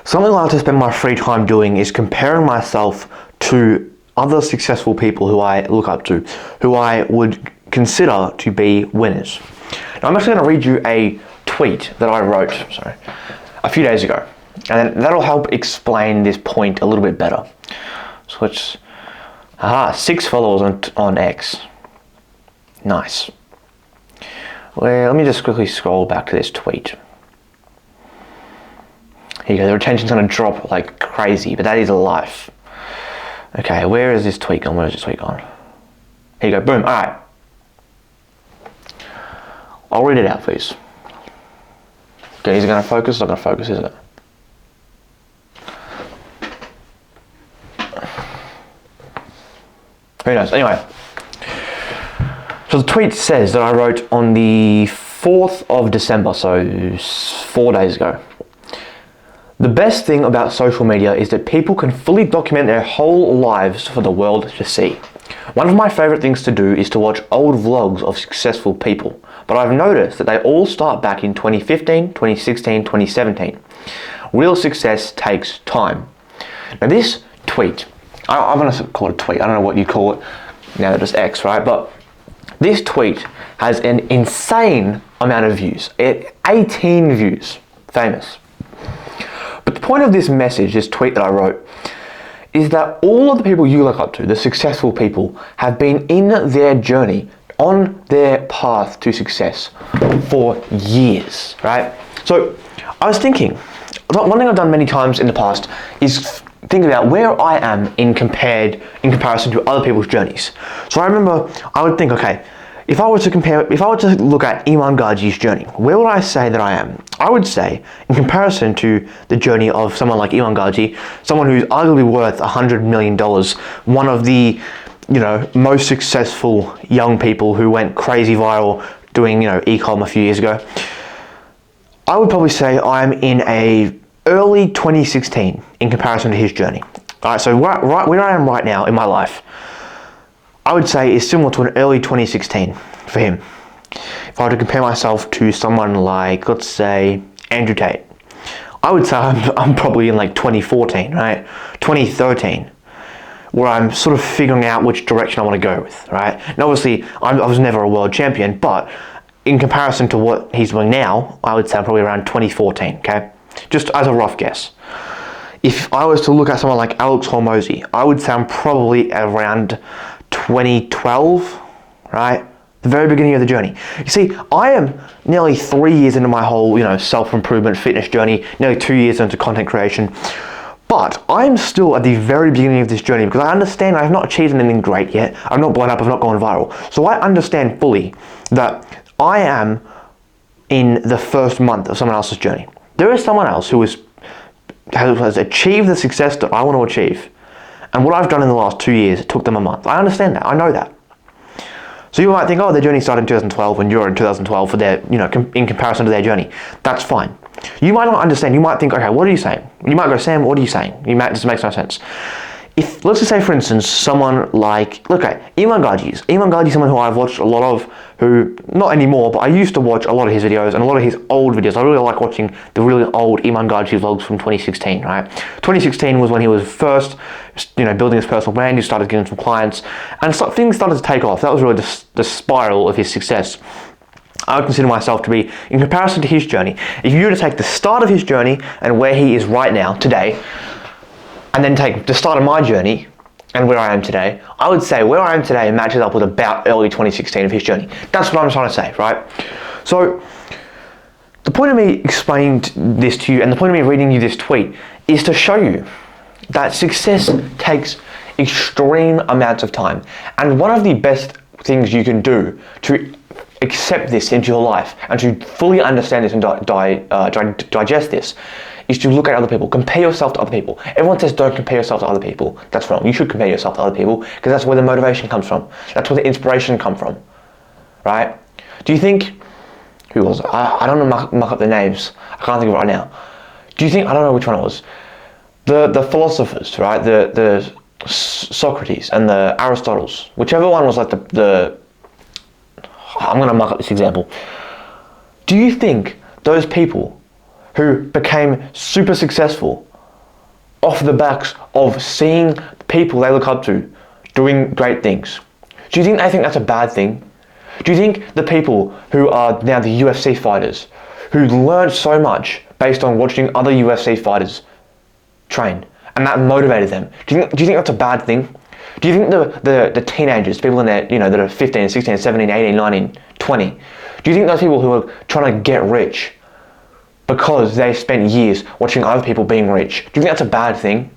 Something I like to spend my free time doing is comparing myself to other successful people who I look up to, who I would consider to be winners. Now, I'm actually going to read you a tweet that I wrote, a few days ago, and that'll help explain this point a little bit better. So it's 6 followers on X. Nice. Well, let me just quickly scroll back to this tweet. Here you go, the retention's going to drop like crazy, but that is life. Okay, where is this tweet gone? Where is this tweet gone? Here you go, boom, alright. I'll read it out, please. Okay, is it going to focus? It's not going to focus, is it? Who knows? Anyway. So the tweet says that I wrote on the 4th of December, so 4 days ago. The best thing about social media is that people can fully document their whole lives for the world to see. One of my favorite things to do is to watch old vlogs of successful people, but I've noticed that they all start back in 2015, 2016, 2017. Real success takes time. Now this tweet, I'm going to call it a tweet, I don't know what you call it, now that it's X, right? But this tweet has an insane amount of views, 18 views, famous. But the point of this message, this tweet that I wrote, is that all of the people you look up to, the successful people, have been in their journey, on their path to success for years, right? So I was thinking, one thing I've done many times in the past is think about where I am in comparison to other people's journeys. So I remember I would think, okay, if I were to look at Iman Gadzhi's journey, where would I say that I am? I would say, in comparison to the journey of someone like Iman Gadzhi, someone who's arguably worth $100 million, one of the, most successful young people who went crazy viral doing, e-com a few years ago, I would probably say I'm in a early 2016 in comparison to his journey. All right, so right where I am right now in my life, I would say is similar to an early 2016 for him. If I were to compare myself to someone like, let's say, Andrew Tate, I would say I'm probably in like 2014, right? 2013, where I'm sort of figuring out which direction I want to go with, right? And obviously, I was never a world champion, but in comparison to what he's doing now, I would say I'm probably around 2014, okay? Just as a rough guess. If I was to look at someone like Alex Hormozi, I would say I'm probably around 2012, right? The very beginning of the journey. You see, I am nearly 3 years into my whole, self-improvement fitness journey, nearly 2 years into content creation, but I'm still at the very beginning of this journey because I understand I have not achieved anything great yet. I've not blown up, I've not gone viral. So I understand fully that I am in the first month of someone else's journey. There is someone else who has achieved the success that I want to achieve. And what I've done in the last 2 years, it took them a month. I understand that. I know that. So you might think, their journey started in 2012 when you're in 2012 for their, in comparison to their journey. That's fine. You might not understand. You might think, okay, what are you saying? You might go, Sam, what are you saying? This makes no sense. If, let's just say, for instance, someone like, Iman Gadzhi. Iman Gadzhi is someone who I've watched a lot of, who, not anymore, but I used to watch a lot of his videos and a lot of his old videos. I really like watching the really old Iman Gadzhi vlogs from 2016, right? 2016 was when he was first, building his personal brand. He started getting some clients, and things started to take off. That was really the spiral of his success. I would consider myself to be, in comparison to his journey, if you were to take the start of his journey and where he is right now, today, and then take the start of my journey and where I am today, I would say where I am today matches up with about early 2016 of his journey. That's what I'm trying to say, right? So the point of me explaining this to you and the point of me reading you this tweet is to show you that success takes extreme amounts of time. And one of the best things you can do to accept this into your life and to fully understand this and digest this is to look at other people. Compare yourself to other people. Everyone says don't compare yourself to other people. That's wrong. You should compare yourself to other people because that's where the motivation comes from. That's where the inspiration comes from, right? Do you think, who was it? I don't know, muck up the names. I can't think of it right now. Do you think, I don't know which one it was. The philosophers, right? The Socrates and the Aristotles. Whichever one was like the I'm going to muck up this example. Do you think those people who became super successful off the backs of seeing people they look up to doing great things. Do you think they think that's a bad thing? Do you think the people who are now the UFC fighters, who learned so much based on watching other UFC fighters train, and that motivated them, do you think that's a bad thing? Do you think the teenagers, people in there, that are 15, 16, 17, 18, 19, 20, do you think those people who are trying to get rich because they spent years watching other people being rich, do you think that's a bad thing?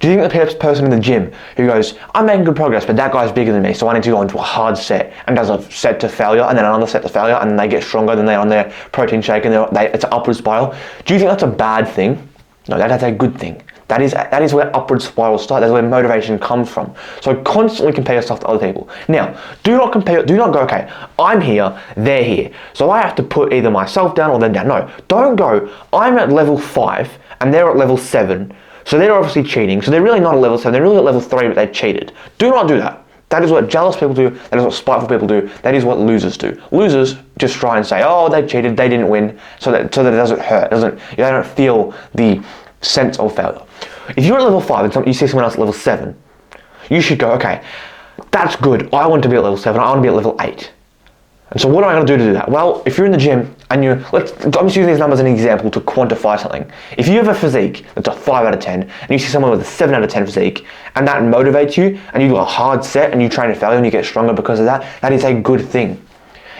Do you think the person in the gym who goes, I'm making good progress, but that guy's bigger than me, so I need to go into a hard set, and does a set to failure, and then another set to failure, and then they get stronger, then they're on their protein shake, and it's an upward spiral. Do you think that's a bad thing? No, that's a good thing. That is where upward spirals start. That's where motivation comes from. So constantly compare yourself to other people. Now, do not go, okay, I'm here, they're here, so I have to put either myself down or them down. No, don't go, I'm at level 5, and they're at level 7, so they're obviously cheating, so they're really not at level 7, they're really at level 3, but they cheated. Do not do that. That is what jealous people do, that is what spiteful people do, that is what losers do. Losers just try and say, oh, they cheated, they didn't win, so that it doesn't hurt, you don't feel the sense of failure. If you're at level 5 and you see someone else at level 7, you should go, okay, that's good, I want to be at level 7, I want to be at level 8. And so what am I going to do that? Well, if you're in the gym and I'm just using these numbers as an example to quantify something. If you have a physique that's a 5 out of 10 and you see someone with a 7 out of 10 physique and that motivates you and you do a hard set and you train to failure and you get stronger because of that, that is a good thing.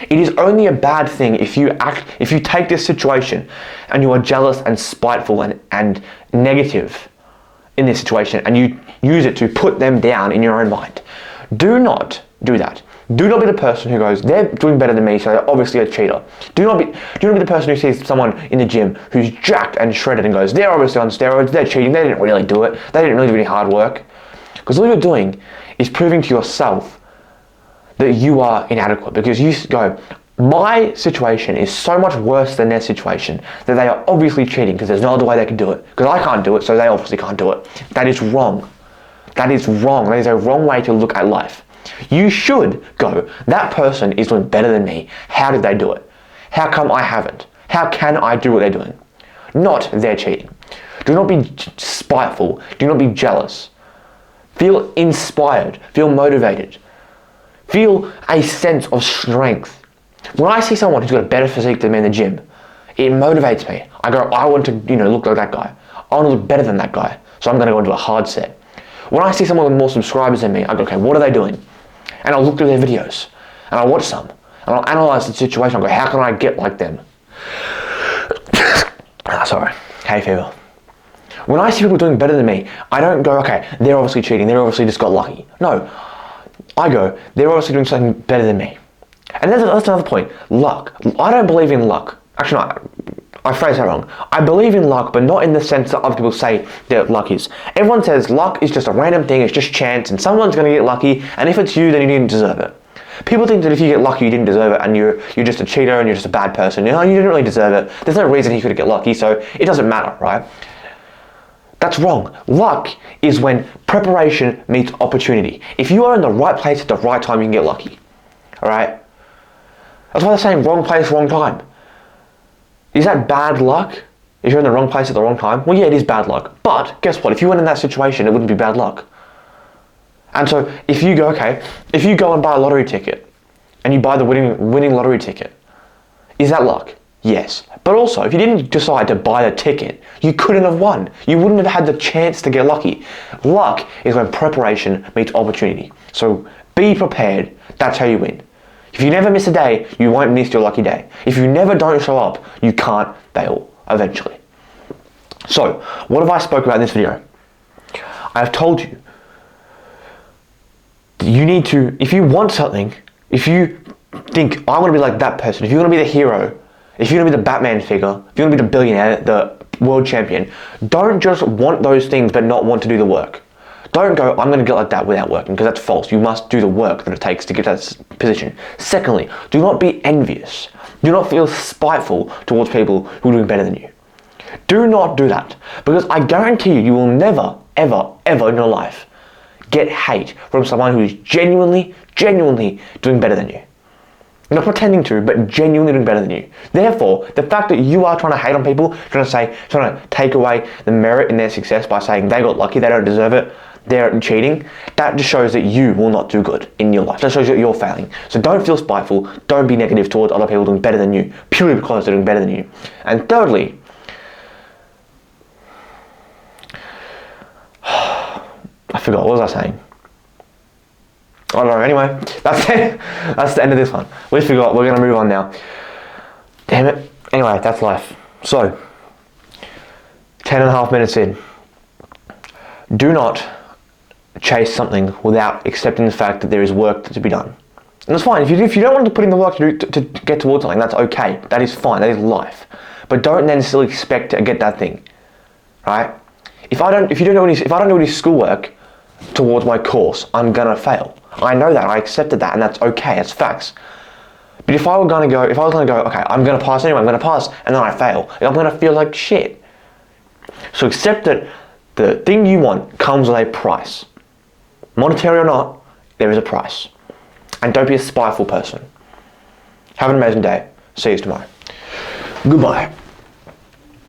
It is only a bad thing if you take this situation and you are jealous and spiteful and negative in this situation and you use it to put them down in your own mind. Do not do that. Do not be the person who goes, they're doing better than me, so they're obviously a cheater. Do not be the person who sees someone in the gym who's jacked and shredded and goes, they're obviously on steroids, they're cheating, they didn't really do it, they didn't really do any hard work. Because all you're doing is proving to yourself that you are inadequate, because you go, my situation is so much worse than their situation that they are obviously cheating because there's no other way they can do it. Because I can't do it, so they obviously can't do it. That is wrong. That is wrong. That is a wrong way to look at life. You should go, that person is doing better than me. How did they do it? How come I haven't? How can I do what they're doing? Not they're cheating. Do not be spiteful. Do not be jealous. Feel inspired. Feel motivated. Feel a sense of strength. When I see someone who's got a better physique than me in the gym, it motivates me. I go, I want to, look like that guy. I want to look better than that guy. So I'm going to go into a hard set. When I see someone with more subscribers than me, I go, okay, what are they doing? And I'll look through their videos, and I'll watch some, and I'll analyze the situation. I'll go, how can I get like them? Sorry, hay fever. When I see people doing better than me, I don't go, okay, they're obviously cheating, they're obviously just got lucky. No, I go, they're obviously doing something better than me. And that's another point, luck. I don't believe in luck. Actually, no, I phrased that wrong. I believe in luck, but not in the sense that other people say that luck is. Everyone says luck is just a random thing, it's just chance, and someone's going to get lucky, and if it's you, then you didn't deserve it. People think that if you get lucky, you didn't deserve it, and you're just a cheater, and you're just a bad person. You didn't really deserve it. There's no reason he could get lucky, so it doesn't matter, right? That's wrong. Luck is when preparation meets opportunity. If you are in the right place at the right time, you can get lucky. All right? That's why they're saying wrong place, wrong time. Is that bad luck? If you're in the wrong place at the wrong time? Well, yeah, it is bad luck. But guess what? If you went in that situation, it wouldn't be bad luck. And so if you go and buy a lottery ticket and you buy the winning lottery ticket, is that luck? Yes. But also, if you didn't decide to buy the ticket, you couldn't have won. You wouldn't have had the chance to get lucky. Luck is when preparation meets opportunity. So be prepared. That's how you win. If you never miss a day, you won't miss your lucky day. If you never don't show up, you can't fail eventually. So, what have I spoke about in this video? I have told you that you need to, if you want something, if you think, I want to be like that person, if you want to be the hero, if you want to be the Batman figure, if you want to be the billionaire, the world champion, don't just want those things but not want to do the work. Don't go, I'm going to get like that without working, because that's false. You must do the work that it takes to get to that position. Secondly, do not be envious. Do not feel spiteful towards people who are doing better than you. Do not do that, because I guarantee you, you will never, ever, ever in your life get hate from someone who is genuinely doing better than you. Not pretending to, but genuinely doing better than you. Therefore, the fact that you are trying to hate on people, trying to take away the merit in their success by saying they got lucky, they don't deserve it, they're cheating, that just shows that you will not do good in your life. That shows that you're failing. So don't feel spiteful, don't be negative towards other people doing better than you, purely because they're doing better than you. And thirdly, I forgot, what was I saying? I don't know, anyway, that's it. That's the end of this one. We forgot, we're going to move on now. Damn it. Anyway, that's life. So, 10.5 minutes in. Do not chase something without accepting the fact that there is work to be done. And that's fine. If you don't want to put in the work to get towards something, that's okay. That is fine. That is life. But don't then still expect to get that thing, right? If I don't do any schoolwork towards my course, I'm gonna fail. I know that. I accepted that, and that's okay. That's facts. But if I was gonna go, okay, I'm gonna pass anyway. I'm gonna pass, and then I fail, I'm gonna feel like shit. So accept that the thing you want comes with a price, monetary or not. There is a price, and don't be a spiteful person. Have an amazing day. See you tomorrow. Goodbye.